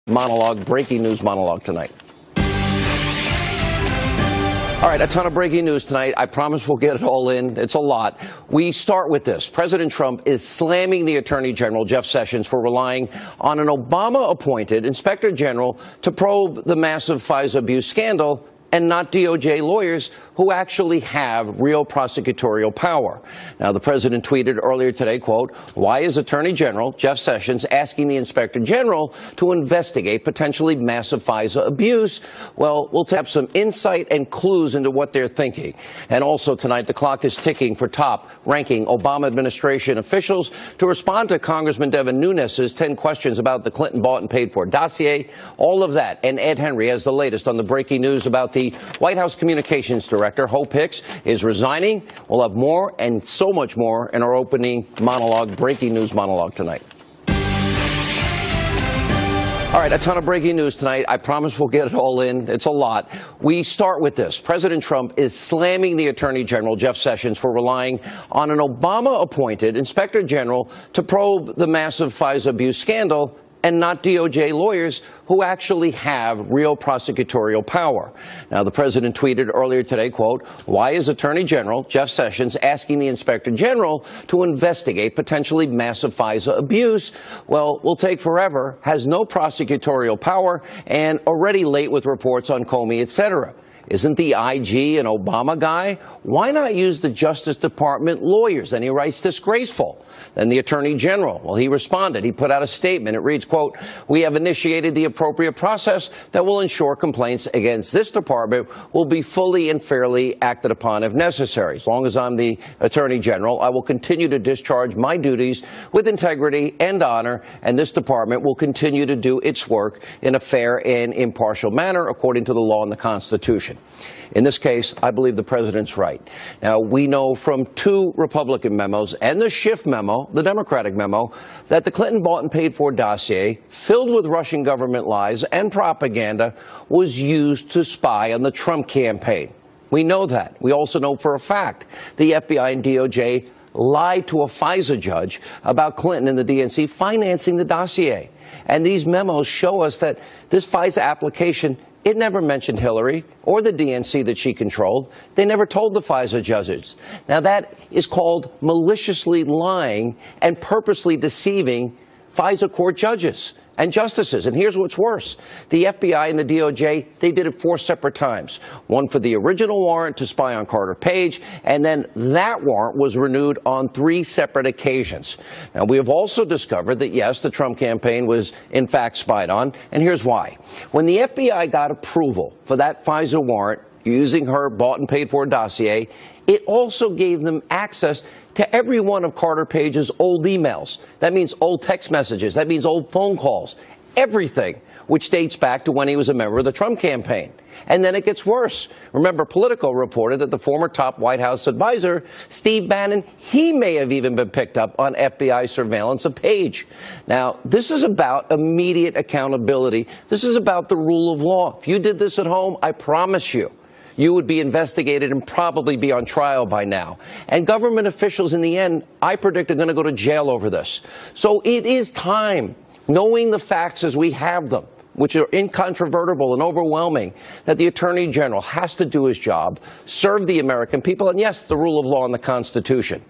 Monologue, breaking news monologue tonight. All right, a ton of breaking news tonight. I promise we'll get it all in. It's a lot. We start with this. President Trump is slamming the Attorney General, Jeff Sessions, for relying on an Obama-appointed Inspector General to probe the massive FISA abuse scandal, and not DOJ lawyers who actually have real prosecutorial power. Now, the president tweeted earlier today, quote, "Why is Attorney General Jeff Sessions asking the Inspector General to investigate potentially massive FISA abuse?" Well, we'll tap some insight and clues into what they're thinking. And also tonight, the clock is ticking for top-ranking Obama administration officials to respond to Congressman Devin Nunes's 10 questions about the Clinton bought and paid for dossier. All of that, and Ed Henry has the latest on the breaking news about the White House Communications Director, Hope Hicks, is resigning. We'll have more and so much more in our opening monologue, breaking news monologue tonight. All right, a ton of breaking news tonight. I promise we'll get it all in. It's a lot. We start with this. President Trump is slamming the Attorney General, Jeff Sessions, for relying on an Obama-appointed Inspector General to probe the massive FISA abuse scandal, and not DOJ lawyers who actually have real prosecutorial power. Now, the president tweeted earlier today, quote, "Why is Attorney General Jeff Sessions asking the Inspector General to investigate potentially massive FISA abuse? Well, will take forever, has no prosecutorial power, and already late with reports on Comey, etc. Isn't the IG an Obama guy? Why not use the Justice Department lawyers?" And he writes, "Disgraceful." Then the Attorney General, well, he responded. He put out a statement. It reads, quote, "We have initiated the appropriate process that will ensure complaints against this department will be fully and fairly acted upon if necessary. As long as I'm the Attorney General, I will continue to discharge my duties with integrity and honor, and this department will continue to do its work in a fair and impartial manner according to the law and the Constitution." In this case, I believe the president's right. Now, we know from two Republican memos and the Schiff memo, the Democratic memo, that the Clinton bought and paid for dossier, filled with Russian government lies and propaganda, was used to spy on the Trump campaign. We know that. We also know for a fact the FBI and DOJ lied to a FISA judge about Clinton and the DNC financing the dossier. And these memos show us that this FISA application, it never mentioned Hillary or the DNC that she controlled. They never told the FISA judges. Now, that is called maliciously lying and purposely deceiving FISA court judges and justices. And here's what's worse. The FBI and the DOJ, they did it 4 separate times. One for the original warrant to spy on Carter Page, and then that warrant was renewed on 3 separate occasions. Now, we have also discovered that, yes, the Trump campaign was, in fact, spied on, and here's why. When the FBI got approval for that FISA warrant using her bought and paid for dossier, it also gave them access to every one of Carter Page's old emails. That means old text messages. That means old phone calls. Everything, which dates back to when he was a member of the Trump campaign. And then it gets worse. Remember, Politico reported that the former top White House advisor, Steve Bannon, he may have even been picked up on FBI surveillance of Page. Now, this is about immediate accountability. This is about the rule of law. If you did this at home, I promise you, you would be investigated and probably be on trial by now. And government officials, in the end, I predict, are going to go to jail over this. So it is time, knowing the facts as we have them, which are incontrovertible and overwhelming, that the Attorney General has to do his job, serve the American people, and yes, the rule of law and the Constitution.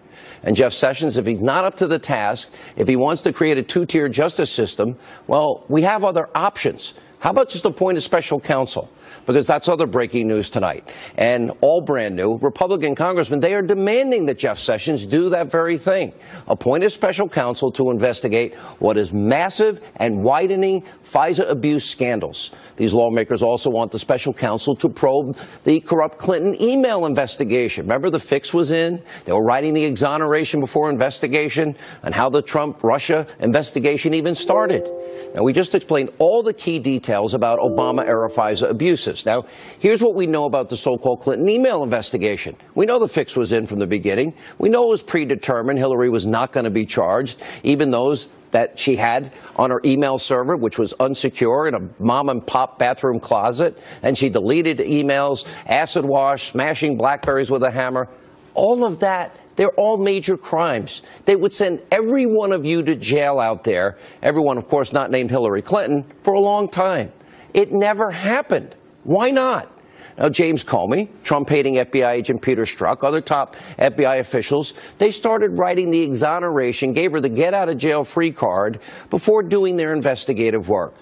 And Jeff Sessions, if he's not up to the task, if he wants to create a 2-tier justice system, well, we have other options. How about just appoint a special counsel? Because that's other breaking news tonight. And all brand new Republican congressmen, they are demanding that Jeff Sessions do that very thing. Appoint a special counsel to investigate what is massive and widening FISA abuse scandals. These lawmakers also want the special counsel to probe the corrupt Clinton email investigation. Remember, the fix was in. They were writing the exoneration before investigation and how the Trump-Russia investigation even started. Now, we just explained all the key details about Obama-era FISA abuses. Now, here's what we know about the so-called Clinton email investigation. We know the fix was in from the beginning. We know it was predetermined. Hillary was not going to be charged, even those that she had on her email server, which was unsecure in a mom-and-pop bathroom closet, and she deleted emails, acid wash, smashing BlackBerries with a hammer. All of that They're all major crimes. They would send every one of you to jail out there, everyone, of course, not named Hillary Clinton, for a long time. It never happened. Why not? Now, James Comey, Trump-hating FBI agent Peter Strzok, other top FBI officials, they started writing the exoneration, gave her the get-out-of-jail-free card before doing their investigative work.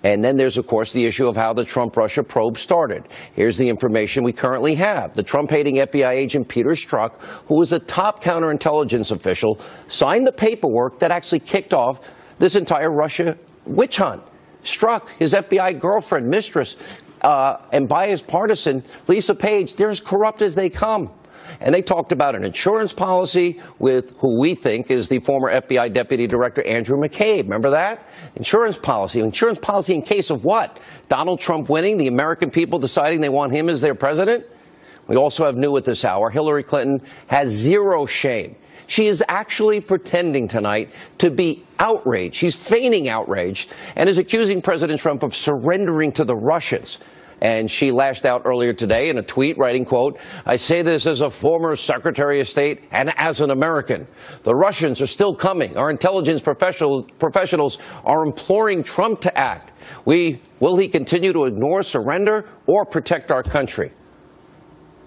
And then there's, of course, the issue of how the Trump-Russia probe started. Here's the information we currently have. The Trump-hating FBI agent Peter Strzok, who was a top counterintelligence official, signed the paperwork that actually kicked off this entire Russia witch hunt. Strzok, his FBI girlfriend, mistress, and biased partisan Lisa Page, they're as corrupt as they come. And they talked about an insurance policy with who we think is the former FBI Deputy Director Andrew McCabe. Remember that? Insurance policy. Insurance policy in case of what? Donald Trump winning, the American people deciding they want him as their president? We also have new at this hour. Hillary Clinton has zero shame. She is actually pretending tonight to be outraged. She's feigning outrage and is accusing President Trump of surrendering to the Russians. And she lashed out earlier today in a tweet writing, quote, "I say this as a former Secretary of State and as an American. The Russians are still coming. Our intelligence professionals are imploring Trump to act. Will he continue to ignore, surrender, or protect our country?"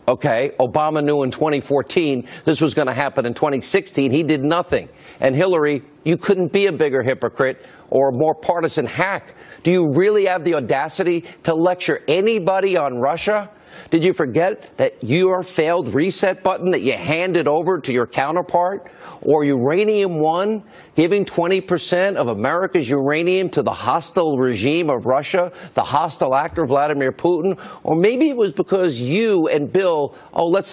Okay, Obama knew in 2014 this was going to happen in 2016. He did nothing. And Hillary, you couldn't be a bigger hypocrite or a more partisan hack. Do you really have the audacity to lecture anybody on Russia? Did you forget that your failed reset button that you handed over to your counterpart? Or Uranium One, giving 20% of America's uranium to the hostile regime of Russia, the hostile actor Vladimir Putin? Or maybe it was because you and Bill,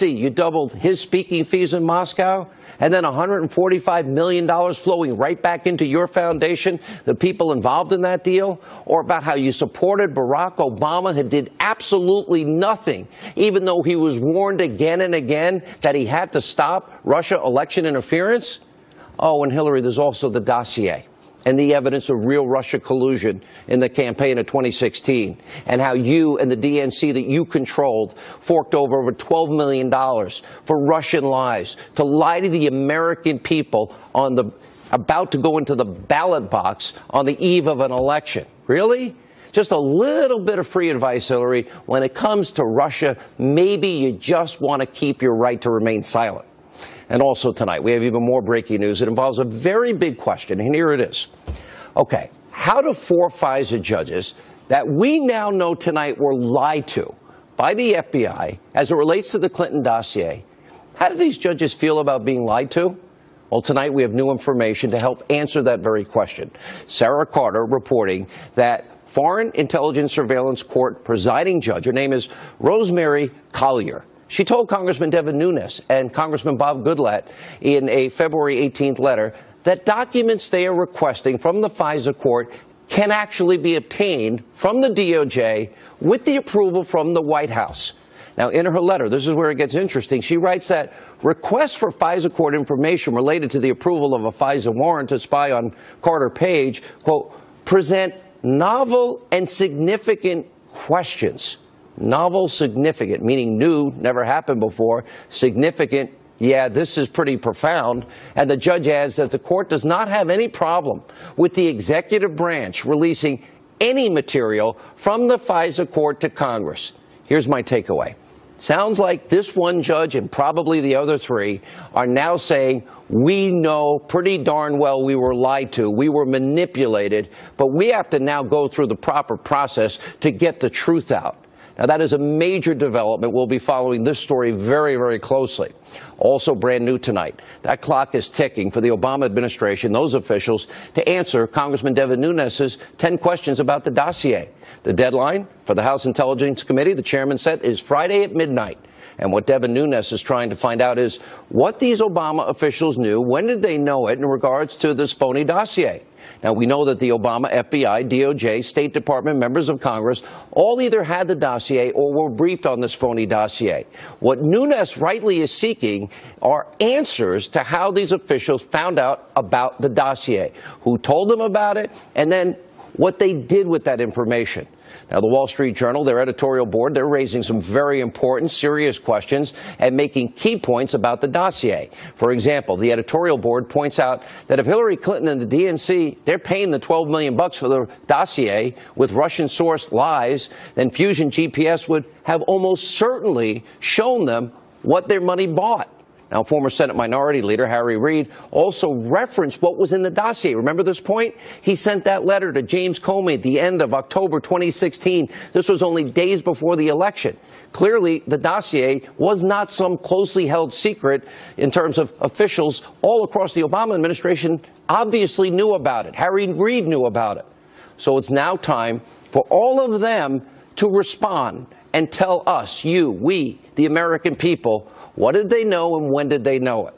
you doubled his speaking fees in Moscow? And then $145 million flowing right back into your foundation, the people involved in that deal? Or about how you supported Barack Obama, who did absolutely nothing, even though he was warned again and again that he had to stop Russia election interference? Oh, and Hillary, there's also the dossier and the evidence of real Russia collusion in the campaign of 2016, and how you and the DNC that you controlled forked over $12 million for Russian lies, to lie to the American people about to go into the ballot box on the eve of an election. Really? Just a little bit of free advice, Hillary. When it comes to Russia, maybe you just want to keep your right to remain silent. And also tonight, we have even more breaking news. It involves a very big question, and here it is. Okay, how do 4 FISA judges that we now know tonight were lied to by the FBI as it relates to the Clinton dossier, how do these judges feel about being lied to? Well, tonight we have new information to help answer that very question. Sarah Carter reporting that Foreign Intelligence Surveillance Court presiding judge, her name is Rosemary Collyer, she told Congressman Devin Nunes and Congressman Bob Goodlatte in a February 18th letter that documents they are requesting from the FISA court can actually be obtained from the DOJ with the approval from the White House. Now, in her letter, this is where it gets interesting. She writes that requests for FISA court information related to the approval of a FISA warrant to spy on Carter Page, quote, present novel and significant questions. Novel, significant, meaning new, never happened before. Significant, yeah, this is pretty profound. And the judge adds that the court does not have any problem with the executive branch releasing any material from the FISA court to Congress. Here's my takeaway. Sounds like this one judge and probably the other 3 are now saying, we know pretty darn well we were lied to, we were manipulated, but we have to now go through the proper process to get the truth out. Now, that is a major development. We'll be following this story very, very closely. Also brand new tonight, that clock is ticking for the Obama administration, those officials, to answer Congressman Devin Nunes' 10 questions about the dossier. The deadline for the House Intelligence Committee, the chairman said, is Friday at midnight. And what Devin Nunes is trying to find out is what these Obama officials knew, when did they know it in regards to this phony dossier? Now, we know that the Obama FBI, DOJ, State Department, members of Congress all either had the dossier or were briefed on this phony dossier. What Nunes rightly is seeking are answers to how these officials found out about the dossier, who told them about it, and then what they did with that information. Now, the Wall Street Journal, their editorial board, they're raising some very important, serious questions and making key points about the dossier. For example, the editorial board points out that if Hillary Clinton and the DNC, they're paying the $12 million for the dossier with Russian-sourced lies, then Fusion GPS would have almost certainly shown them what their money bought. Now, former Senate Minority Leader Harry Reid also referenced what was in the dossier. Remember this point? He sent that letter to James Comey at the end of October 2016. This was only days before the election. Clearly, the dossier was not some closely held secret in terms of officials all across the Obama administration obviously knew about it. Harry Reid knew about it. So it's now time for all of them to respond and tell us, we, the American people, what did they know and when did they know it?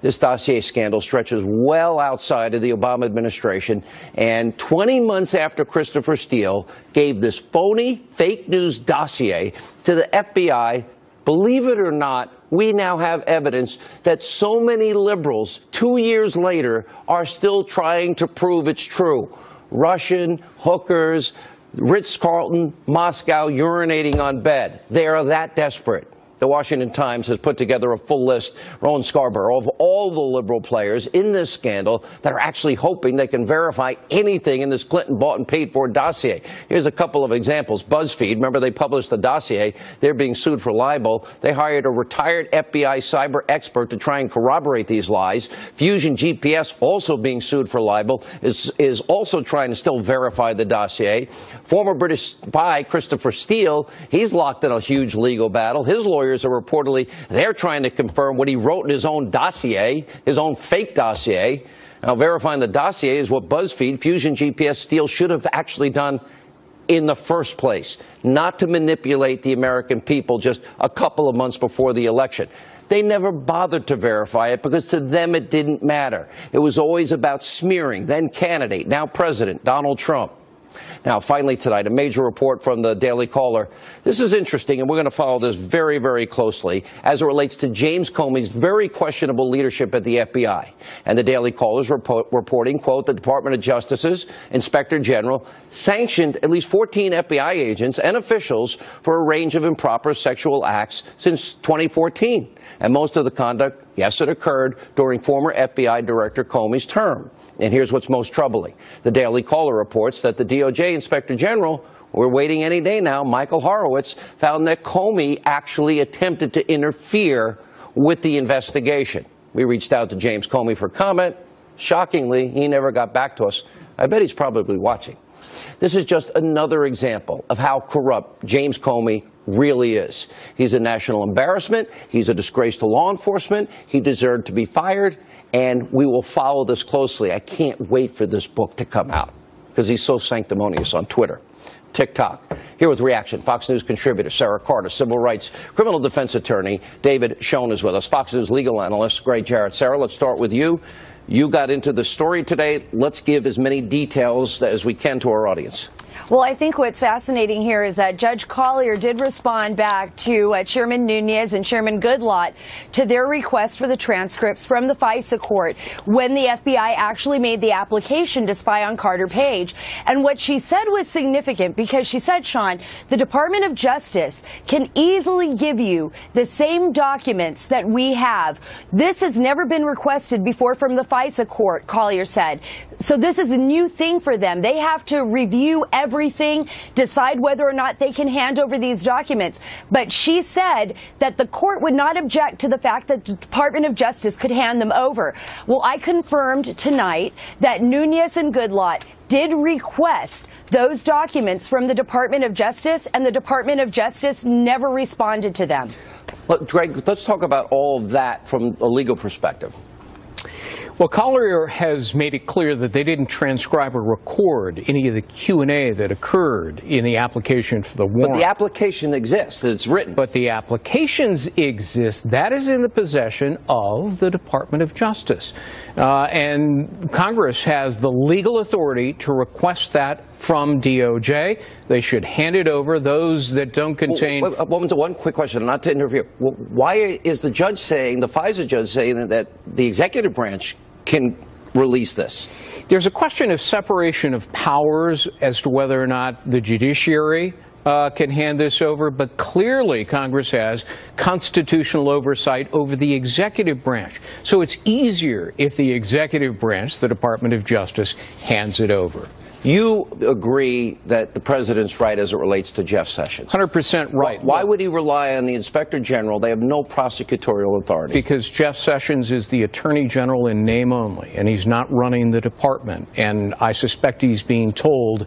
This dossier scandal stretches well outside of the Obama administration, and 20 months after Christopher Steele gave this phony fake news dossier to the FBI, believe it or not, we now have evidence that so many liberals 2 years later are still trying to prove it's true. Russian hookers, Ritz-Carlton, Moscow, urinating on bed. They are that desperate. The Washington Times has put together a full list, Rowan Scarborough, of all the liberal players in this scandal that are actually hoping they can verify anything in this Clinton bought and paid for dossier. Here's a couple of examples. BuzzFeed, remember they published the dossier. They're being sued for libel. They hired a retired FBI cyber expert to try and corroborate these lies. Fusion GPS, also being sued for libel, is also trying to still verify the dossier. Former British spy Christopher Steele, he's locked in a huge legal battle. His lawyers are reportedly, they're trying to confirm what he wrote in his own dossier, his own fake dossier. Now, verifying the dossier is what BuzzFeed, Fusion GPS, Steele should have actually done in the first place, not to manipulate the American people just a couple of months before the election. They never bothered to verify it because to them it didn't matter. It was always about smearing then candidate, now President Donald Trump. Now, finally tonight, a major report from the Daily Caller. This is interesting, and we're going to follow this very, very closely as it relates to James Comey's very questionable leadership at the FBI. And the Daily Caller is reporting, quote, the Department of Justice's Inspector General sanctioned at least 14 FBI agents and officials for a range of improper sexual acts since 2014. And most of the conduct, yes, it occurred during former FBI Director Comey's term. And here's what's most troubling. The Daily Caller reports that the DOJ Inspector General, we're waiting any day now, Michael Horowitz, found that Comey actually attempted to interfere with the investigation. We reached out to James Comey for comment. Shockingly, he never got back to us. I bet he's probably watching. This is just another example of how corrupt James Comey really is. He's a national embarrassment. He's a disgrace to law enforcement. He deserved to be fired, and we will follow this closely. I can't wait for this book to come out because he's so sanctimonious on Twitter, TikTok. Here with reaction, Fox News contributor Sarah Carter, civil rights criminal defense attorney David Schoen is with us, Fox News legal analyst Greg Jarrett. Sarah, let's start with you. You got into the story today. Let's give as many details as we can to our audience. Well, I think what's fascinating here is that Judge Collier did respond back to Chairman Nunes and Chairman Goodlatte to their request for the transcripts from the FISA court when the FBI actually made the application to spy on Carter Page. And what she said was significant because she said, Sean, the Department of Justice can easily give you the same documents that we have. This has never been requested before from the FISA court, Collier said. So this is a new thing for them. They have to review everything, decide whether or not they can hand over these documents. But she said that the court would not object to the fact that the Department of Justice could hand them over. Well, I confirmed tonight that Nunes and Goodlatte did request those documents from the Department of Justice, and the Department of Justice never responded to them. Well, Greg, let's talk about all of that from a legal perspective. Well, Collier has made it clear that they didn't transcribe or record any of the Q&A that occurred in the application for the warrant. But the application exists. It's written. But the applications exist. That is in the possession of the Department of Justice. And Congress has the legal authority to request that from DOJ. They should hand it over. Those that don't contain... One quick question, not to interfere. Well, why is the judge saying, the FISA judge saying that the executive branch can release this? There's a question of separation of powers as to whether or not the judiciary can hand this over, but clearly Congress has constitutional oversight over the executive branch. So it's easier if the executive branch, the Department of Justice, hands it over. You agree that the president's right as it relates to Jeff Sessions? 100% right. Why would he rely on the Inspector General? They have no prosecutorial authority. Because Jeff Sessions is the Attorney General in name only, and he's not running the department. And I suspect he's being told,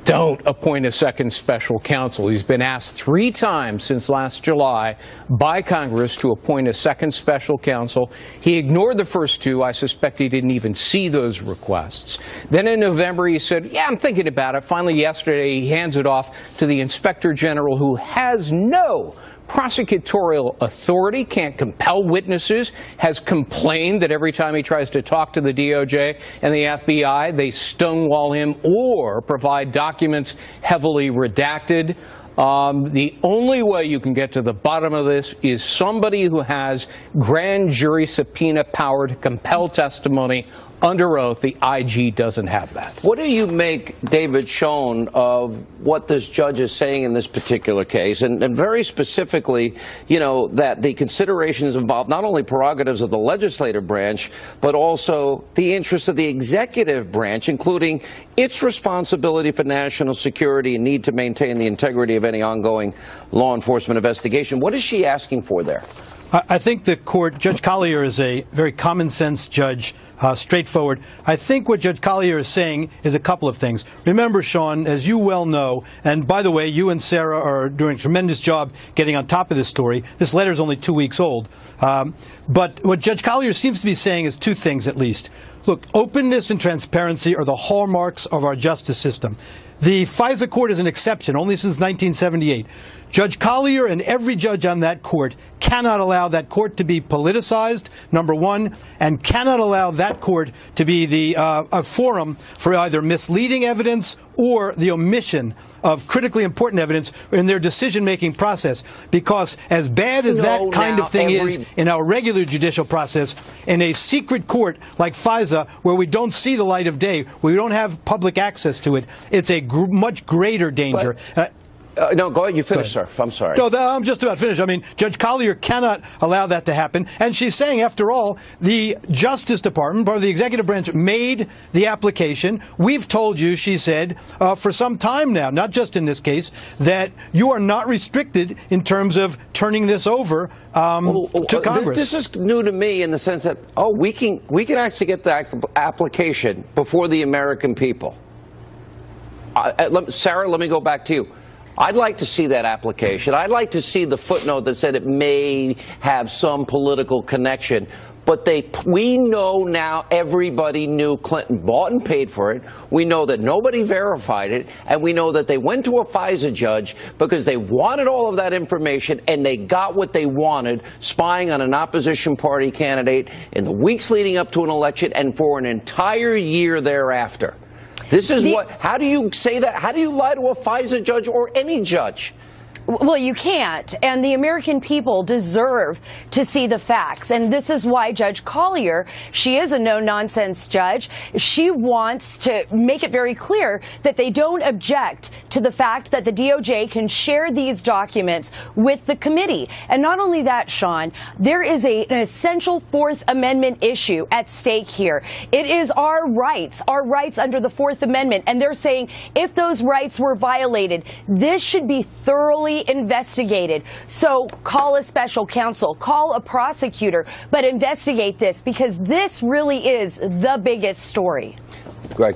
don't appoint a second special counsel. He's been asked 3 times since last July by Congress to appoint a second special counsel. He ignored the first 2. I suspect he didn't even see those requests. Then in November he said, yeah, I'm thinking about it. Finally yesterday he hands it off to the Inspector General, who has no prosecutorial authority, can't compel witnesses, has complained that every time he tries to talk to the DOJ and the FBI, they stonewall him or provide documents heavily redacted. The only way you can get to the bottom of this is somebody who has grand jury subpoena power to compel testimony under oath. The IG doesn't have that. What do you make, David Schoen, of what this judge is saying in this particular case? And very specifically, you know, that the considerations involve not only prerogatives of the legislative branch, but also the interests of the executive branch, including its responsibility for national security and need to maintain the integrity of any ongoing law enforcement investigation. What is she asking for there? I think the court, Judge Collier is a very common sense judge, straightforward. I think what Judge Collier is saying is a couple of things. Remember, Sean, as you well know, and by the way, you and Sarah are doing a tremendous job getting on top of this story. This letter is only 2 weeks old. But what Judge Collier seems to be saying is 2 things at least. Look, openness and transparency are the hallmarks of our justice system. The FISA court is an exception, only since 1978. Judge Collier and every judge on that court cannot allow that court to be politicized, number one, and cannot allow that court to be a forum for either misleading evidence or the omission of critically important evidence in their decision-making process. Because as bad as that kind of thing is in our regular judicial process, in a secret court like FISA, where we don't see the light of day, where we don't have public access to it, it's a much greater danger. No, go ahead. You finish, sir. I'm sorry. No, I'm just about finished. I mean, Judge Collier cannot allow that to happen. And she's saying, after all, the Justice Department, or the executive branch, made the application. We've told you, she said, for some time now, not just in this case, that you are not restricted in terms of turning this over to Congress. This is new to me in the sense that, we can actually get the application before the American people. Sarah, let me go back to you. I'd like to see that application. I'd like to see the footnote that said it may have some political connection. But we know now everybody knew Clinton bought and paid for it. We know that nobody verified it. And we know that they went to a FISA judge because they wanted all of that information and they got what they wanted, spying on an opposition party candidate in the weeks leading up to an election and for an entire year thereafter. This is how do you say that? How do you lie to a FISA judge or any judge? Well, you can't, and the American people deserve to see the facts, and this is why Judge Collier, she is a no-nonsense judge. She wants to make it very clear that they don't object to the fact that the DOJ can share these documents with the committee. And not only that, Sean, there is an essential Fourth Amendment issue at stake here. It is our rights under the Fourth Amendment, and they're saying if those rights were violated, this should be thoroughly investigated. So call a special counsel, call a prosecutor, but investigate this, because this really is the biggest story. Greg.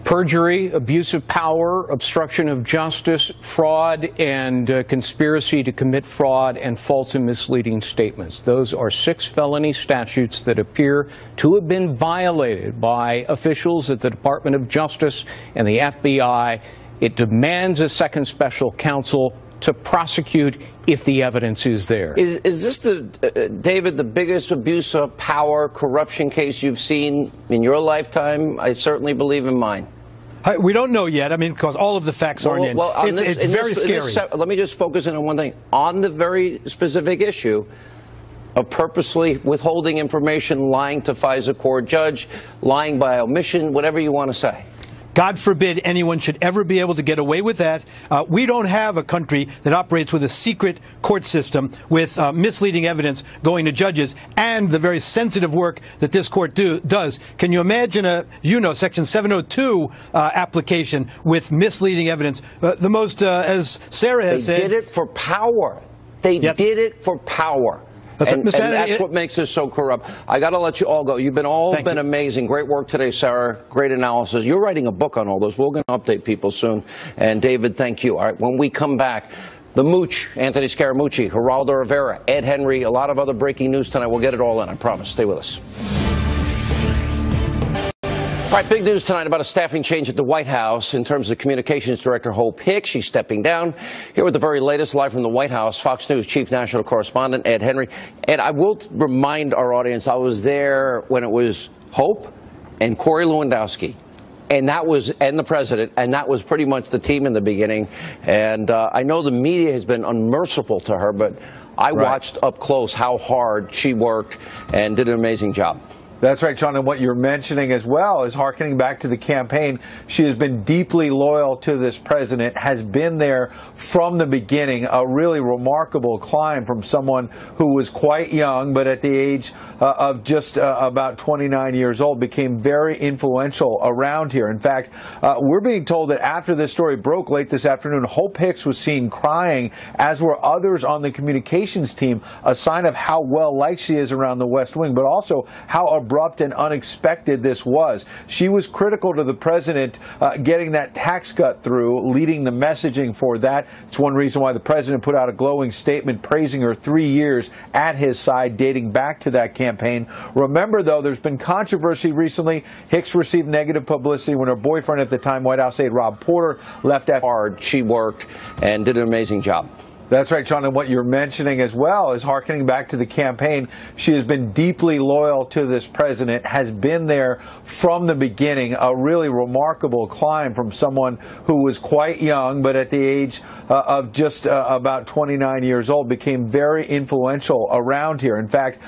Perjury, abuse of power, obstruction of justice, fraud, and conspiracy to commit fraud and false and misleading statements. Those are 6 felony statutes that appear to have been violated by officials at the Department of Justice and the FBI. It demands a second special counsel to prosecute if the evidence is there. Is this, David, the biggest abuse of power, corruption case you've seen in your lifetime? I certainly believe in mine. We don't know yet. I mean, because all of the facts aren't in. Well, it's very scary. Let me just focus in on one thing. On the very specific issue, of purposely withholding information, lying to FISA court judge, lying by omission, whatever you want to say. God forbid anyone should ever be able to get away with that. We don't have a country that operates with a secret court system with misleading evidence going to judges and the very sensitive work that this court does. Can you imagine Section 702 application with misleading evidence? The most, as Sarah has said... They did it for power. They did it for power. And that's what makes this so corrupt. I got to let you all go. You've been amazing. Great work today, Sarah. Great analysis. You're writing a book on all this. We're going to update people soon. And David, thank you. All right, when we come back, the Mooch, Anthony Scaramucci, Geraldo Rivera, Ed Henry, a lot of other breaking news tonight. We'll get it all in, I promise. Stay with us. All right, big news tonight about a staffing change at the White House in terms of Communications Director Hope Hicks. She's stepping down. Here with the very latest, live from the White House, Fox News Chief National Correspondent Ed Henry. Ed, I will remind our audience, I was there when it was Hope and Corey Lewandowski. And the president, and that was pretty much the team in the beginning. And I know the media has been unmerciful to her, but I watched up close how hard she worked and did an amazing job. That's right, Sean, and what you're mentioning as well is hearkening back to the campaign. She has been deeply loyal to this president, has been there from the beginning, a really remarkable climb from someone who was quite young, but at the age of just about 29 years old, became very influential around here. In fact, we're being told that after this story broke late this afternoon, Hope Hicks was seen crying, as were others on the communications team, a sign of how well liked she is around the West Wing, but also how abrupt and unexpected this was. She was critical to the president getting that tax cut through, leading the messaging for that. It's one reason why the president put out a glowing statement praising her 3 years at his side, dating back to that campaign. Remember, though, there's been controversy recently. Hicks received negative publicity when her boyfriend at the time, White House aide Rob Porter, left after hard. She worked and did an amazing job. That's right, Sean, and what you're mentioning as well is hearkening back to the campaign. She has been deeply loyal to this president, has been there from the beginning, a really remarkable climb from someone who was quite young, but at the age of just about 29 years old, became very influential around here. In fact,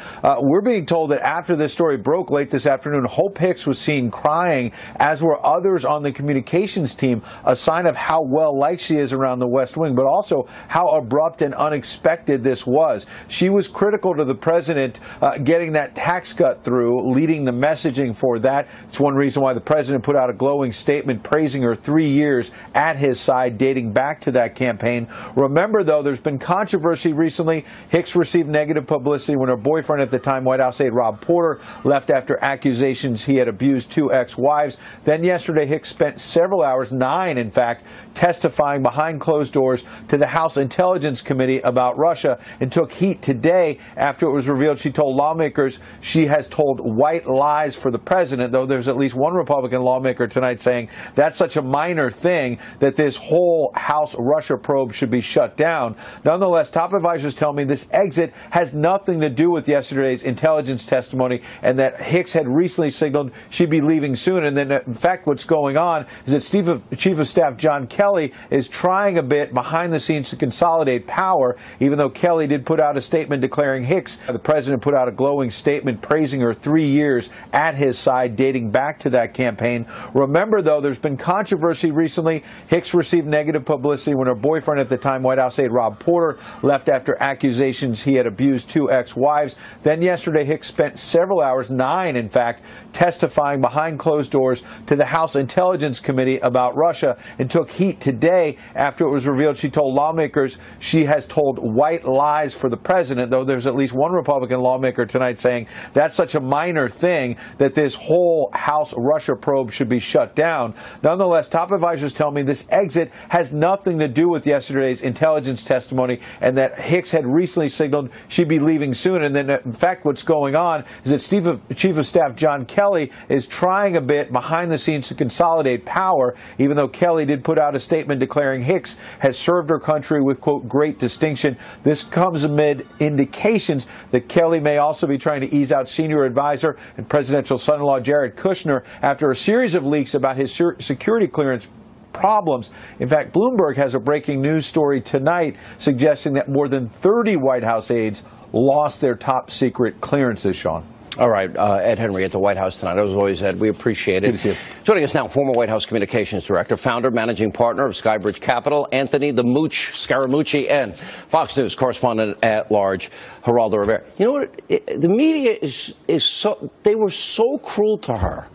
we're being told that after this story broke late this afternoon, Hope Hicks was seen crying, as were others on the communications team, a sign of how well liked she is around the West Wing, but also how abrupt and unexpected this was. She was critical to the president getting that tax cut through, leading the messaging for that. It's one reason why the president put out a glowing statement praising her 3 years at his side, dating back to that campaign. Remember, though, there's been controversy recently. Hicks received negative publicity when her boyfriend at the time, White House aide Rob Porter, left after accusations he had abused 2 ex-wives. Then yesterday, Hicks spent several hours, 9 in fact, testifying behind closed doors to the House Intelligence Committee about Russia, and took heat today after it was revealed she told lawmakers she has told white lies for the president, though there's at least one Republican lawmaker tonight saying that's such a minor thing that this whole House Russia probe should be shut down. Nonetheless, top advisors tell me this exit has nothing to do with yesterday's intelligence testimony, and that Hicks had recently signaled she'd be leaving soon. And then, in fact, what's going on is that Chief of Staff John Kelly is trying a bit behind the scenes to consolidate power, even though Kelly did put out a statement declaring Hicks. The president put out a glowing statement praising her 3 years at his side, dating back to that campaign. Remember, though, there's been controversy recently. Hicks received negative publicity when her boyfriend at the time, White House aide Rob Porter, left after accusations he had abused 2 ex-wives. Then yesterday, Hicks spent several hours, 9 in fact, testifying behind closed doors to the House Intelligence Committee about Russia, and took heat today after it was revealed she told lawmakers she has told white lies for the president, though there's at least one Republican lawmaker tonight saying that's such a minor thing that this whole House Russia probe should be shut down. Nonetheless, top advisors tell me this exit has nothing to do with yesterday's intelligence testimony, and that Hicks had recently signaled she'd be leaving soon. And then, in fact, what's going on is that Chief of Staff John Kelly is trying a bit behind the scenes to consolidate power, even though Kelly did put out a statement declaring Hicks has served her country with, quote, great distinction. This comes amid indications that Kelly may also be trying to ease out senior advisor and presidential son-in-law Jared Kushner after a series of leaks about his security clearance problems. In fact, Bloomberg has a breaking news story tonight suggesting that more than 30 White House aides lost their top secret clearances, Sean. All right, Ed Henry at the White House tonight. As always, Ed, we appreciate it. Good to see you. Joining us now, former White House Communications Director, founder, managing partner of Skybridge Capital, Anthony the Mooch Scaramucci, and Fox News correspondent at large, Geraldo Rivera. You know what? The media is so, they were so cruel to her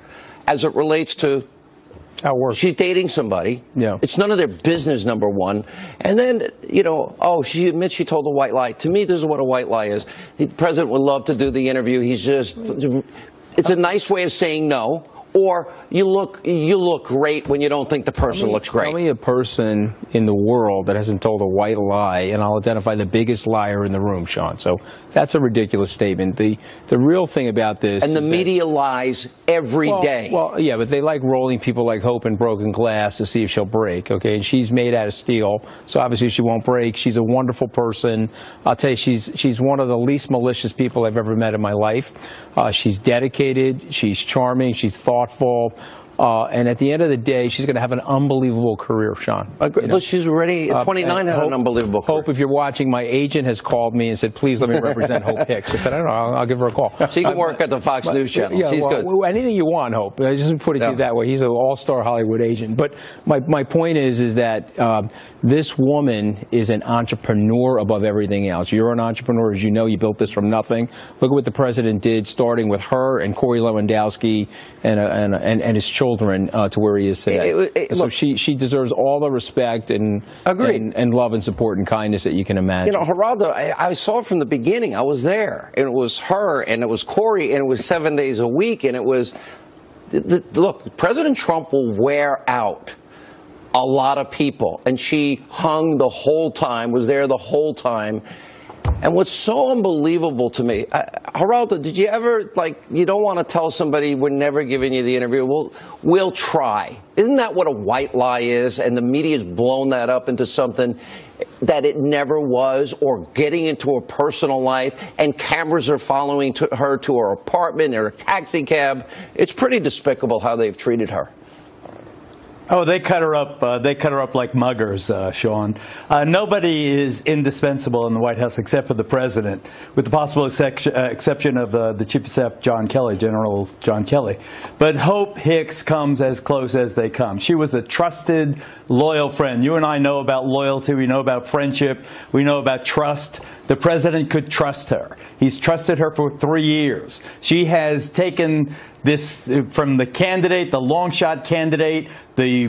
as it relates to she's dating somebody. Yeah. It's none of their business, number one. And then, you know, oh, she admits she told a white lie. To me, this is what a white lie is. The president would love to do the interview. He's just, it's a nice way of saying no. Or you look great when you don't think the person looks great. Tell me a person in the world that hasn't told a white lie, and I'll identify the biggest liar in the room, Sean. So that's a ridiculous statement. The real thing about this and the media lies every day. Well, yeah, but they like rolling people like Hope in broken glass to see if she'll break, okay? And she's made out of steel, so obviously she won't break. She's a wonderful person. I'll tell you, she's one of the least malicious people I've ever met in my life. She's dedicated, she's charming, she's thoughtful. And at the end of the day, she's going to have an unbelievable career, Sean. You know? She's already, 29, had an unbelievable career. Hope, if you're watching, my agent has called me and said, please let me represent Hope Hicks. I said, I don't know, I'll give her a call. She can work at the Fox News channel. Yeah, she's good. Anything you want, Hope. I just put it to you that way. He's an all-star Hollywood agent. But my point is that this woman is an entrepreneur above everything else. You're an entrepreneur, as you know. You built this from nothing. Look at what the president did, starting with her and Corey Lewandowski and his children to where he is today. So look, she deserves all the respect and love and support and kindness that you can imagine. You know, Geraldo, I saw from the beginning. I was there, and it was her, and it was Corey, and it was 7 days a week, and it was look. President Trump will wear out a lot of people, and she hung the whole time, was there the whole time. And what's so unbelievable to me, Geraldo, did you ever, like, you don't want to tell somebody we're never giving you the interview? We'll try. Isn't that what a white lie is? And the media's blown that up into something that it never was, or getting into her personal life, and cameras are following her to her apartment or a taxi cab. It's pretty despicable how they've treated her. Oh, they cut her up. They cut her up like muggers, Sean. Nobody is indispensable in the White House except for the president, with the possible exception of the Chief of Staff, John Kelly, General John Kelly. But Hope Hicks comes as close as they come. She was a trusted, loyal friend. You and I know about loyalty. We know about friendship. We know about trust. The president could trust her. He's trusted her for 3 years. She has taken this from the candidate, the long shot candidate, the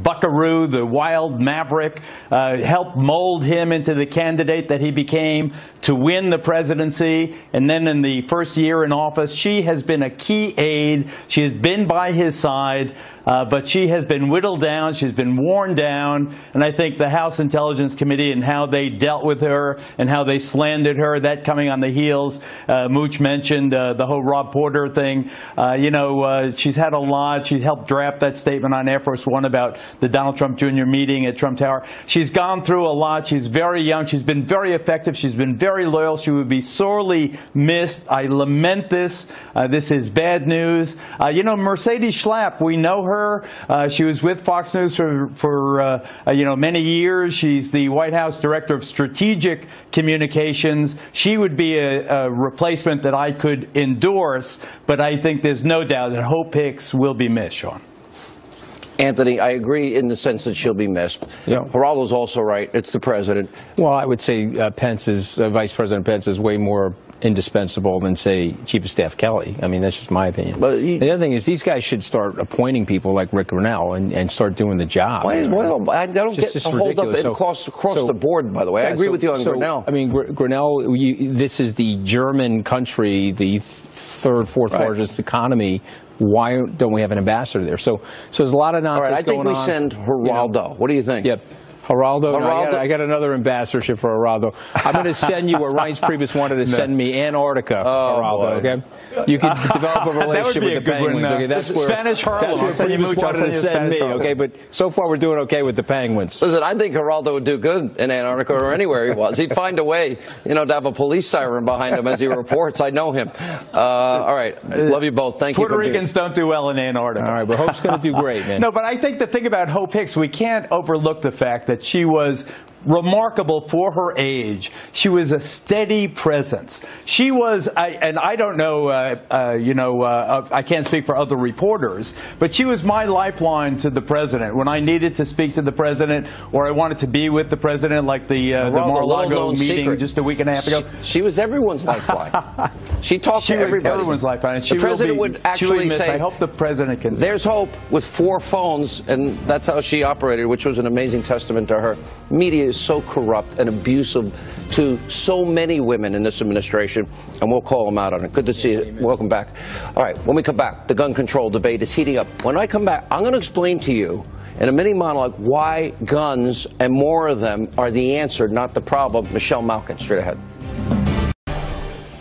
buckaroo, the wild maverick, helped mold him into the candidate that he became to win the presidency. And then in the first year in office, she has been a key aide. She has been by his side. But she has been whittled down. She's been worn down. And I think the House Intelligence Committee and how they dealt with her and how they slandered her, that coming on the heels. Mooch mentioned the whole Rob Porter thing. She's had a lot. She's helped draft that statement on Air Force One about the Donald Trump Jr. meeting at Trump Tower. She's gone through a lot. She's very young. She's been very effective. She's been very loyal. She would be sorely missed. I lament this. This is bad news. Mercedes Schlapp, we know her. She was with Fox News for many years. She's the White House Director of Strategic Communications. She would be a replacement that I could endorse, but I think there's no doubt that Hope Hicks will be missed, Sean. Anthony, I agree in the sense that she'll be missed. Yeah. Geraldo's also right. It's the president. Well, I would say Vice President Pence is way more indispensable than, say, Chief of Staff Kelly. I mean, that's just my opinion. But the other thing is these guys should start appointing people like Rick Grinnell and start doing the job. Well, I don't get hold up across the board, by the way. I agree with you on Grinnell. I mean, Grinnell, this is the German country, the third, fourth largest economy. Why don't we have an ambassador there? So there's a lot of nonsense going on. I think we send Geraldo. What do you think? Yep. Geraldo. No, I got another ambassadorship for Geraldo. I'm going to send you where Reince Priebus wanted to send me, Antarctica, Geraldo. Okay, you can develop a relationship with the Penguins. Okay, that's where Spanish Harlem. That's where Priebus wanted to send me. Okay, but so far we're doing okay with the Penguins. Listen, I think Geraldo would do good in Antarctica or anywhere he was. He'd find a way, to have a police siren behind him as he reports. I know him. All right, love you both. Thank you. Puerto Ricans don't do well in Antarctica. All right, but Hope's going to do great, man. No, but I think the thing about Hope Hicks, we can't overlook the fact that she was remarkable for her age. She was a steady presence. She was, and I don't know, I can't speak for other reporters, but she was my lifeline to the president. When I needed to speak to the president or I wanted to be with the president, like the Mar-a-Lago meeting just a week and a half ago. She was everyone's lifeline. She talked to everybody. Everyone's lifeline. The president would actually say, I hope the president can. There's hope with 4 phones, and that's how she operated, which was an amazing testament to her. Media is so corrupt and abusive to so many women in this administration, and we'll call them out on it. Good to see you. Welcome back. All right, when we come back, the gun control debate is heating up. When I come back, I'm going to explain to you in a mini monologue why guns and more of them are the answer, not the problem. Michelle Malkin, straight ahead.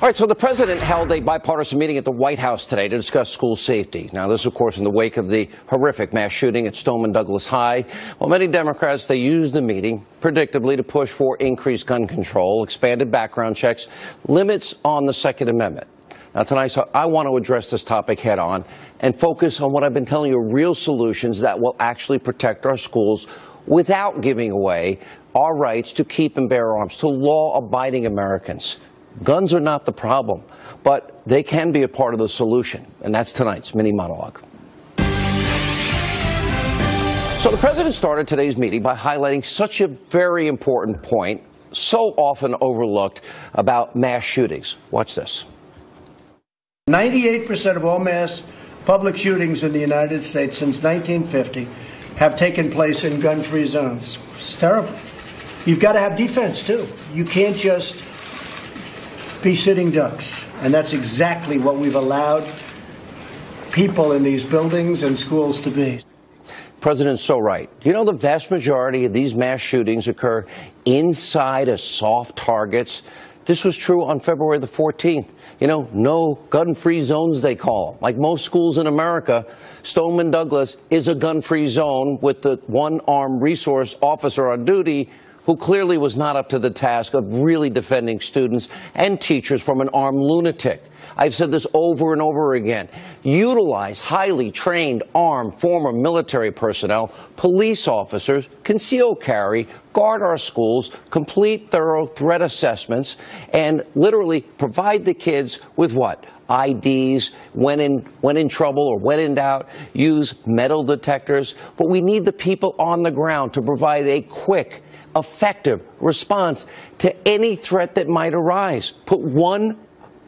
All right, so the president held a bipartisan meeting at the White House today to discuss school safety. Now, this, of course, in the wake of the horrific mass shooting at Stoneman Douglas High. Well, many Democrats, they used the meeting, predictably, to push for increased gun control, expanded background checks, limits on the Second Amendment. Now, tonight, so I want to address this topic head on and focus on what I've been telling you are real solutions that will actually protect our schools without giving away our rights to keep and bear arms to law-abiding Americans. Guns are not the problem, but they can be a part of the solution, and that's tonight's mini monologue. So the president started today's meeting by highlighting such a very important point, so often overlooked, about mass shootings. Watch this. 98% of all mass public shootings in the United States since 1950 have taken place in gun-free zones. It's terrible. You've got to have defense, too. You can't just be sitting ducks. And that's exactly what we've allowed people in these buildings and schools to be. President's so right. You know, the vast majority of these mass shootings occur inside of soft targets. This was true on February the 14th. You know, no gun-free zones, they call them. Like most schools in America, Stoneman Douglas is a gun-free zone with the one armed resource officer on duty who clearly was not up to the task of really defending students and teachers from an armed lunatic. I've said this over and over again. Utilize highly trained, armed, former military personnel, police officers, concealed carry, guard our schools, complete thorough threat assessments, and literally provide the kids with what? IDs, when in trouble or when in doubt, use metal detectors. But we need the people on the ground to provide a quick, effective response to any threat that might arise. Put one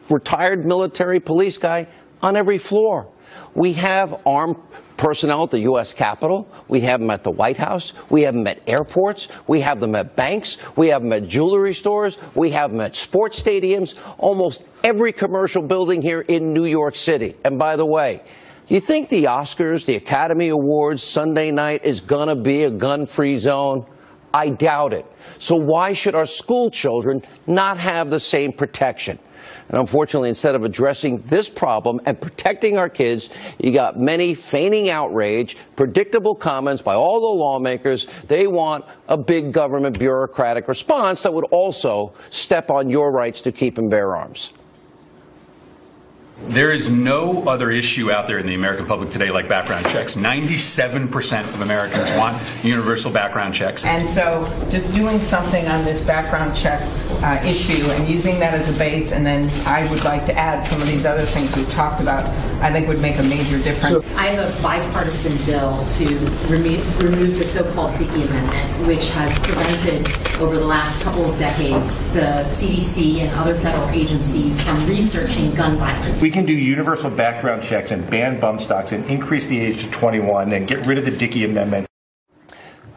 retired military police guy on every floor. We have armed personnel at the U.S. Capitol. We have them at the White House. We have them at airports. We have them at banks. We have them at jewelry stores. We have them at sports stadiums. Almost every commercial building here in New York City. And by the way, you think the Oscars, the Academy Awards, Sunday night is going to be a gun-free zone? I doubt it. So why should our school children not have the same protection? And unfortunately, instead of addressing this problem and protecting our kids, you got many feigning outrage, predictable comments by all the lawmakers. They want a big government bureaucratic response that would also step on your rights to keep and bear arms. There is no other issue out there in the American public today like background checks. 97% of Americans want universal background checks. And so just doing something on this background check issue and using that as a base, and then I would like to add some of these other things we've talked about, I think would make a major difference. I have a bipartisan bill to remove the so-called Dickey Amendment, which has prevented over the last couple of decades the CDC and other federal agencies from researching gun violence. We can do universal background checks and ban bump stocks and increase the age to 21 and get rid of the Dickey Amendment.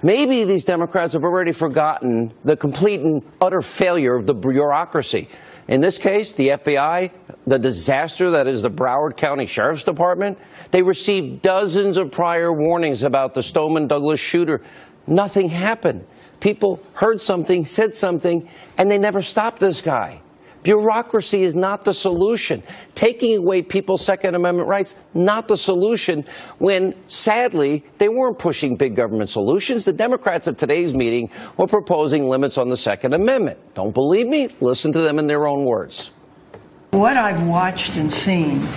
Maybe these Democrats have already forgotten the complete and utter failure of the bureaucracy. In this case, the FBI, the disaster that is the Broward County Sheriff's Department, they received dozens of prior warnings about the Stoneman Douglas shooter. Nothing happened. People heard something, said something, and they never stopped this guy. Bureaucracy is not the solution. Taking away people's Second Amendment rights, not the solution, when, sadly, they weren't pushing big government solutions. The Democrats at today's meeting were proposing limits on the Second Amendment. Don't believe me? Listen to them in their own words. What I've watched and seen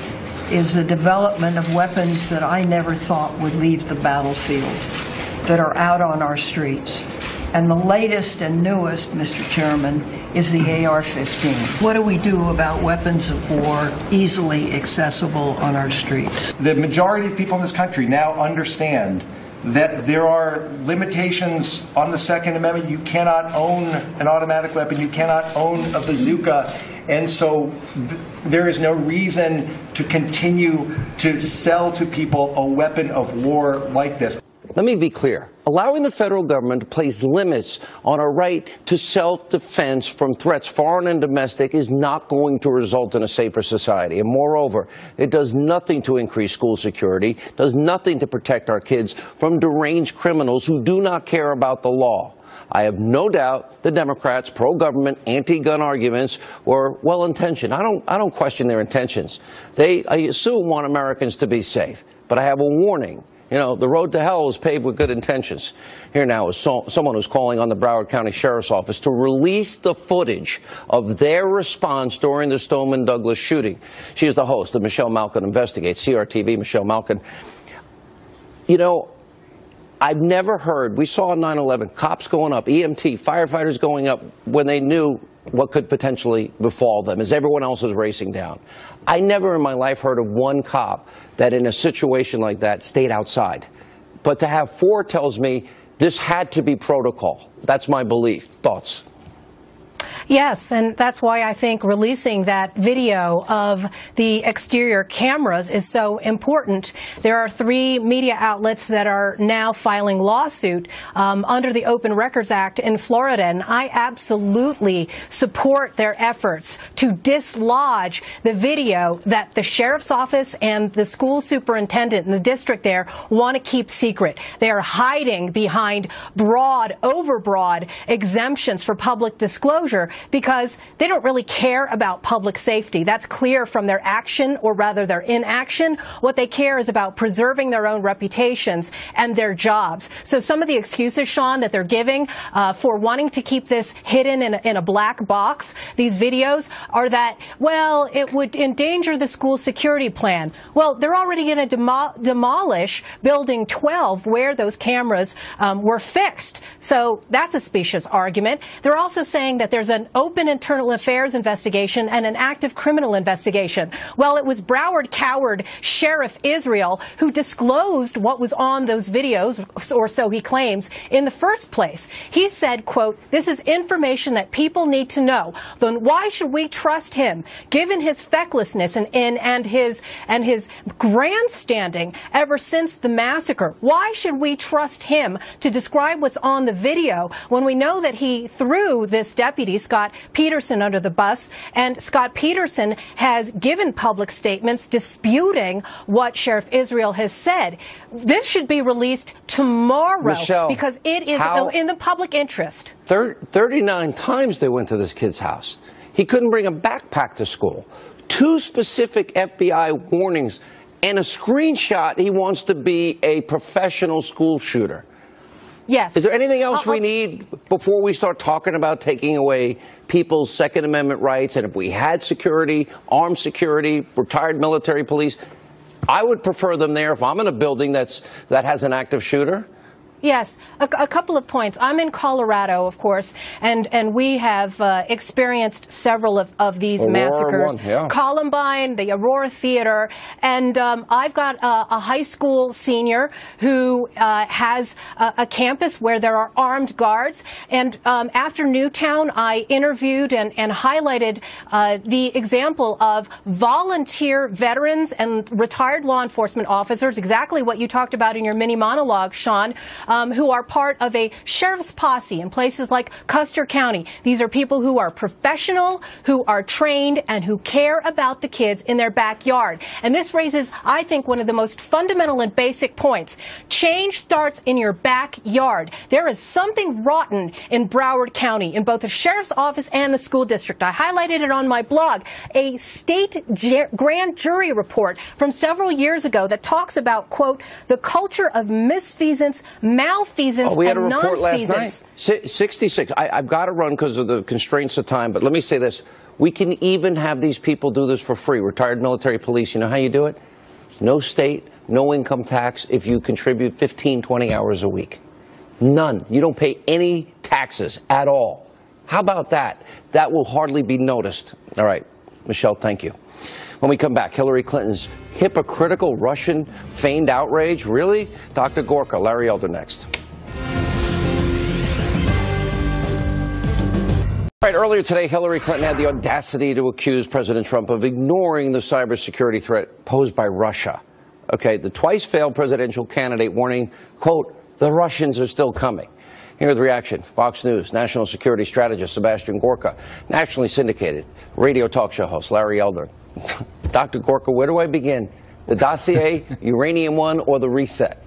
is the development of weapons that I never thought would leave the battlefield, that are out on our streets. And the latest and newest, Mr. Chairman, is the AR-15. What do we do about weapons of war easily accessible on our streets? The majority of people in this country now understand that there are limitations on the Second Amendment. You cannot own an automatic weapon. You cannot own a bazooka. And so there is no reason to continue to sell to people a weapon of war like this. Let me be clear. Allowing the federal government to place limits on a right to self-defense from threats, foreign and domestic, is not going to result in a safer society. And moreover, it does nothing to increase school security, does nothing to protect our kids from deranged criminals who do not care about the law. I have no doubt the Democrats' pro-government, anti-gun arguments were well-intentioned. I don't question their intentions. They, I assume, want Americans to be safe. But I have a warning. You know, the road to hell is paved with good intentions. Here now is someone who's calling on the Broward County Sheriff's Office to release the footage of their response during the Stoneman Douglas shooting. She is the host of Michelle Malkin Investigates, CRTV. Michelle Malkin. You know, I've never heard, we saw on 9/11, cops going up, EMT, firefighters going up when they knew what could potentially befall them as everyone else is racing down. I never in my life heard of one cop that in a situation like that stayed outside. But to have 4 tells me this had to be protocol. That's my belief. Thoughts? Yes, and that's why I think releasing that video of the exterior cameras is so important. There are 3 media outlets that are now filing lawsuit under the Open Records Act in Florida, and I absolutely support their efforts to dislodge the video that the sheriff's office and the school superintendent in the district there want to keep secret. They are hiding behind broad, overbroad exemptions for public disclosure because they don't really care about public safety. That's clear from their action, or rather their inaction. What they care is about preserving their own reputations and their jobs. So some of the excuses, Sean, that they're giving for wanting to keep this hidden in a black box, these videos, are that, well, it would endanger the school security plan. Well, they're already going to demolish Building 12 where those cameras were fixed. So that's a specious argument. They're also saying that there's an open internal affairs investigation and an active criminal investigation. Well, it was Broward coward Sheriff Israel who disclosed what was on those videos, or so he claims, in the first place. He said, quote, "This is information that people need to know. Then why should we trust him, given his fecklessness and his grandstanding ever since the massacre? Why should we trust him to describe what's on the video when we know that he threw this deputy, Scott Peterson, under the bus, and Scott Peterson has given public statements disputing what Sheriff Israel has said?" This should be released tomorrow, Michelle, because it is in the public interest. 39 times they went to this kid's house. He couldn't bring a backpack to school. 2 specific FBI warnings and a screenshot. He wants to be a professional school shooter. Yes. Is there anything else we need before we start talking about taking away people's Second Amendment rights? And if we had security, armed security, retired military police, I would prefer them there if I'm in a building that has an active shooter. Yes, a couple of points. I'm in Colorado, of course, and we have experienced several of these massacres. Columbine, the Aurora Theater, and I've got a high school senior who has a campus where there are armed guards. And after Newtown, I interviewed and highlighted the example of volunteer veterans and retired law enforcement officers, exactly what you talked about in your mini monologue, Sean, who are part of a sheriff's posse in places like Custer County. These are people who are professional, who are trained, and who care about the kids in their backyard. And this raises, I think, one of the most fundamental and basic points. Change starts in your backyard. There is something rotten in Broward County, in both the sheriff's office and the school district. I highlighted it on my blog. A state grand jury report from several years ago that talks about, quote, the culture of misfeasance, malfeasance, we had a and report last nonfeasance. night. 66. I've got to run because of the constraints of time, but let me say this. We can even have these people do this for free. Retired military police, you know how you do it? No state, no income tax if you contribute 15, 20 hours a week. None. You don't pay any tax. taxes at all. How about that? That will hardly be noticed. All right, Michelle, thank you. When we come back, Hillary Clinton's hypocritical Russian feigned outrage? Really? Dr. Gorka, Larry Elder next. All right, earlier today, Hillary Clinton had the audacity to accuse President Trump of ignoring the cybersecurity threat posed by Russia. Okay, the twice failed presidential candidate warning, quote, the Russians are still coming. Here's the reaction. Fox News national security strategist Sebastian Gorka, nationally syndicated radio talk show host Larry Elder. Dr. Gorka, where do I begin? The dossier, Uranium One, or the reset?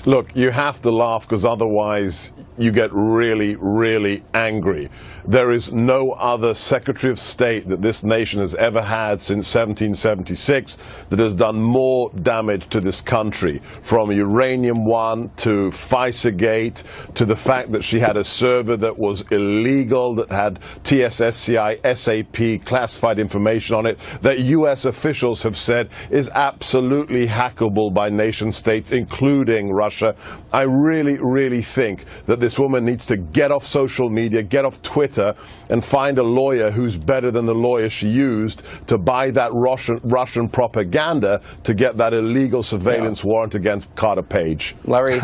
Look, you have to laugh because otherwise you get really, really angry. There is no other Secretary of State that this nation has ever had since 1776 that has done more damage to this country, from Uranium One to FISA-gate to the fact that she had a server that was illegal, that had TSSCI, SAP, classified information on it, that U.S. officials have said is absolutely hackable by nation states, including Russia. I really, really think that this woman needs to get off social media, get off Twitter, and find a lawyer who's better than the lawyer she used to buy that Russian propaganda to get that illegal surveillance warrant against Carter Page. Larry?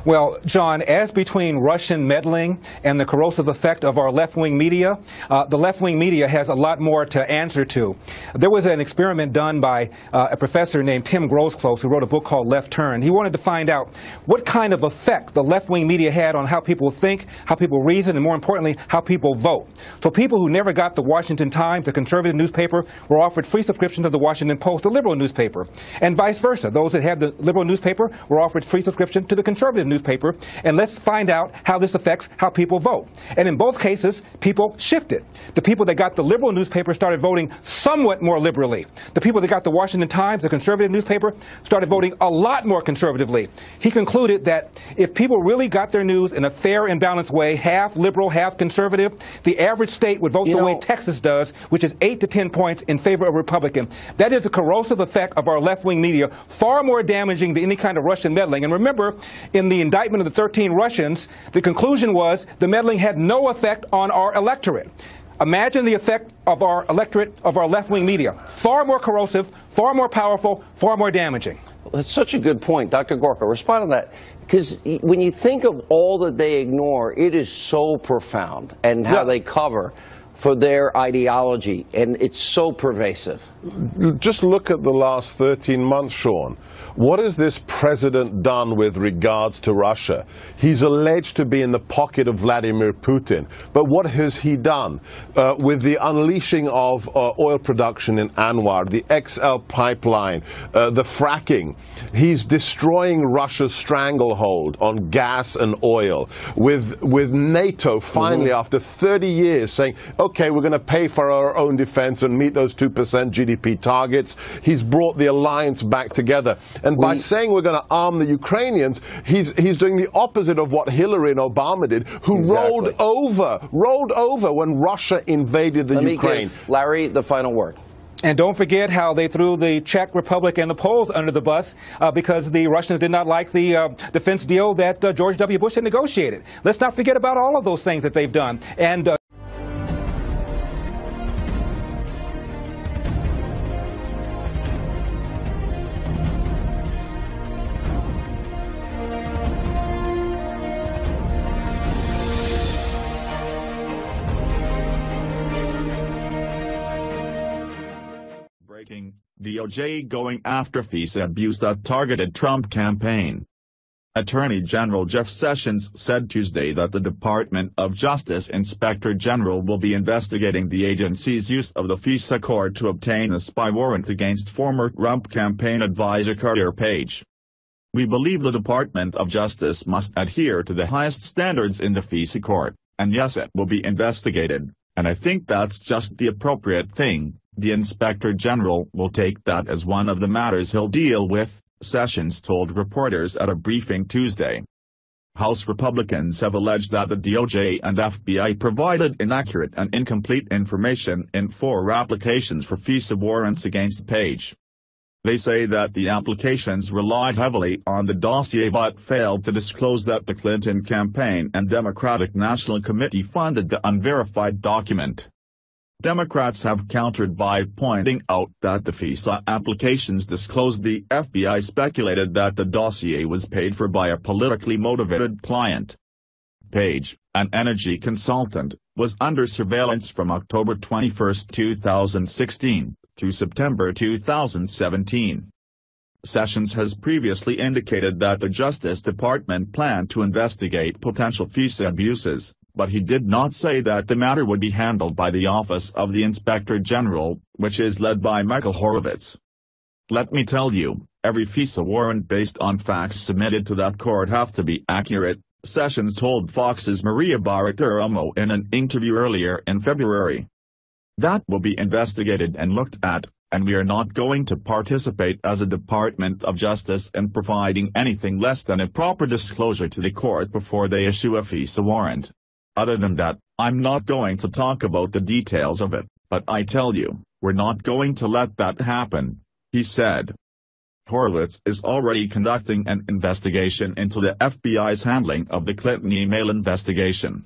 Well, John, as between Russian meddling and the corrosive effect of our left-wing media, the left-wing media has a lot more to answer to. There was an experiment done by a professor named Tim Grosclose who wrote a book called Left Turn. He wanted to find out what kind of effect the left-wing media had on how people think, how people reason, and more importantly, how people vote. So people who never got the Washington Times, the conservative newspaper, were offered free subscription to the Washington Post, the liberal newspaper. And vice versa. Those that had the liberal newspaper were offered free subscription to the conservative newspaper, and let's find out how this affects how people vote. And in both cases, people shifted. The people that got the liberal newspaper started voting somewhat more liberally. The people that got the Washington Times, the conservative newspaper, started voting a lot more conservatively. He concluded that if people really got their news in a fair and balanced way, half liberal, half conservative, the average state would vote the way Texas does, which is 8 to 10 points in favor of Republican. That is the corrosive effect of our left-wing media, far more damaging than any kind of Russian meddling. And remember, in the indictment of the 13 Russians, the conclusion was the meddling had no effect on our electorate. Imagine the effect of our electorate, of our left-wing media. Far more corrosive, far more powerful, far more damaging. Well, that's such a good point. Dr. Gorka, respond to that. Because when you think of all that they ignore, it is so profound, and how they cover for their ideology, and it's so pervasive. Just look at the last 13 months, Sean. What has this president done with regards to Russia? He's alleged to be in the pocket of Vladimir Putin. But what has he done? With the unleashing of oil production in Anwar, the XL pipeline, the fracking, he's destroying Russia's stranglehold on gas and oil. With NATO finally, after 30 years, saying, okay, we're going to pay for our own defense and meet those 2% GDP targets, he's brought the alliance back together. And by saying we're going to arm the Ukrainians, he's doing the opposite of what Hillary and Obama did, who rolled over when Russia invaded the Ukraine. Let me give Larry the final word. And don't forget how they threw the Czech Republic and the Poles under the bus because the Russians did not like the defense deal that George W. Bush had negotiated. Let's not forget about all of those things that they've done. And DOJ going after FISA abuse that targeted Trump campaign. Attorney General Jeff Sessions said Tuesday that the Department of Justice Inspector General will be investigating the agency's use of the FISA court to obtain a spy warrant against former Trump campaign advisor Carter Page. We believe the Department of Justice must adhere to the highest standards in the FISA court, and yes, it will be investigated, and I think that's just the appropriate thing. The Inspector General will take that as one of the matters he'll deal with, Sessions told reporters at a briefing Tuesday. House Republicans have alleged that the DOJ and FBI provided inaccurate and incomplete information in 4 applications for FISA warrants against Page. They say that the applications relied heavily on the dossier but failed to disclose that the Clinton campaign and Democratic National Committee funded the unverified document. Democrats have countered by pointing out that the FISA applications disclosed the FBI speculated that the dossier was paid for by a politically motivated client. Page, an energy consultant, was under surveillance from October 21, 2016, through September 2017. Sessions has previously indicated that the Justice Department planned to investigate potential FISA abuses, but he did not say that the matter would be handled by the Office of the Inspector General, which is led by Michael Horowitz. Let me tell you, every FISA warrant based on facts submitted to that court have to be accurate, Sessions told Fox's Maria Bartiromo in an interview earlier in February. That will be investigated and looked at, and we are not going to participate as a Department of Justice in providing anything less than a proper disclosure to the court before they issue a FISA warrant. Other than that, I'm not going to talk about the details of it, but I tell you, we're not going to let that happen, he said. Horowitz is already conducting an investigation into the FBI's handling of the Clinton email investigation.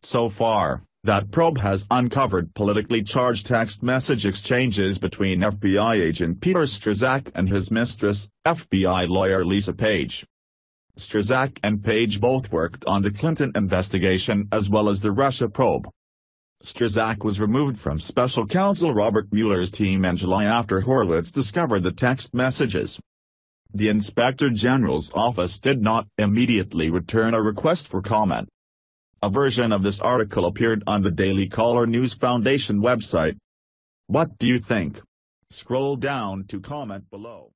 So far, that probe has uncovered politically charged text message exchanges between FBI agent Peter Strzok and his mistress, FBI lawyer Lisa Page. Strzok and Page both worked on the Clinton investigation as well as the Russia probe. Strzok was removed from special counsel Robert Mueller's team in July after Horowitz discovered the text messages. The Inspector General's office did not immediately return a request for comment. A version of this article appeared on the Daily Caller News Foundation website. What do you think? Scroll down to comment below.